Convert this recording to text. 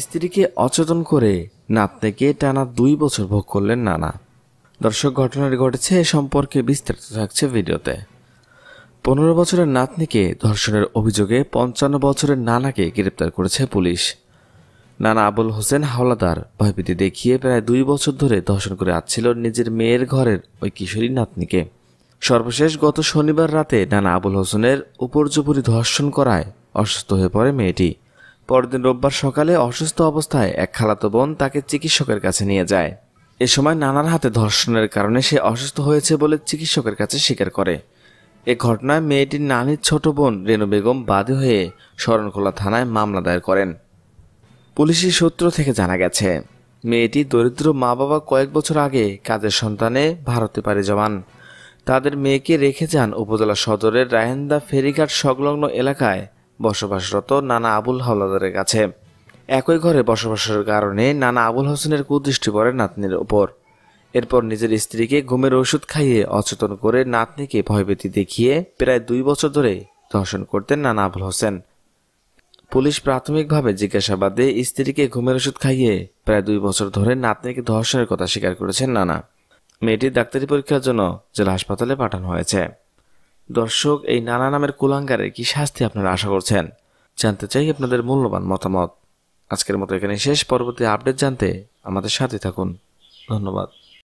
স্ত্রীকে অচেতন করে নাতনিকে টানা 2 বছর ভোগ করলেন নানা। দর্শক, ঘটনাটি ঘটেছে এ সম্পর্কে বিস্তারিত থাকছে ভিডিওতে। 15 বছরের নাতনিকে ধর্ষণের অভিযোগে 55 বছরের নানাকে গ্রেপ্তার করেছে পুলিশ। নানা আবুল হোসেন হাওলাদার ভয়ভীতি দেখিয়ে প্রায় 2 বছর ধরে ধর্ষণ করে আসছিল নিজের মেয়ের ঘরের ওই কিশোরী নাতনিকে। সর্বশেষ গত শনিবার রাতে নানা আবুল হোসেনের উপর্যুপরি ধর্ষণ করায় অসুস্থ হয়ে পড়ে মেয়েটি। পরদিন রোববার সকালে অসুস্থ অবস্থায় এক খালাতো বোন তাকে চিকিৎসকের কাছে নিয়ে যায়। এ সময় নানার হাতে ধর্ষণের কারণে সে অসুস্থ হয়েছে বলে চিকিৎসকের কাছে স্বীকার করে। এ ঘটনায় মেয়েটির নানির ছোট বোন রেনু বেগম বাদী হয়ে শরণখোলা থানায় মামলা দায়ের করেন। পুলিশি সূত্র থেকে জানা গেছে, মেয়েটি দরিদ্র মা বাবা কয়েক বছর আগে কাজের সন্ধানে ভারতে পাড়ি জমান। তাদের মেয়েকে রেখে যান উপজেলা সদরের রাহেন্দা ফেরিঘাট সংলগ্ন এলাকায় বসবাসরত নানা আবুল হাওলাদারের কাছে। একই ঘরে বসবাসের কারণে নানা আবুল হোসেনের কুদৃষ্টি পড়ে নাতনির ওপর। এরপর নিজের স্ত্রীকে ঘুমের ওষুধ খাইয়ে অচেতন করে নাতনিকে ভয়ভীতি দেখিয়ে প্রায় 2 বছর ধরে ধর্ষণ করতেন নানা আবুল হোসেন। পুলিশ প্রাথমিকভাবে জিজ্ঞাসাবাদে স্ত্রীকে ঘুমের ওষুধ খাইয়ে প্রায় 2 বছর ধরে নাতনিকে ধর্ষণের কথা স্বীকার করেছেন নানা। মেয়েটির ডাক্তারি পরীক্ষার জন্য জেলা হাসপাতালে পাঠানো হয়েছে। দর্শক, এই নানা নামের কুলাঙ্গারের কি শাস্তি আপনারা আশা করছেন? জানতে চাই আপনাদের মূল্যবান মতামত। আজকের মতো এখানে শেষ। পরবর্তী আপডেট জানতে আমাদের সাথে থাকুন। ধন্যবাদ।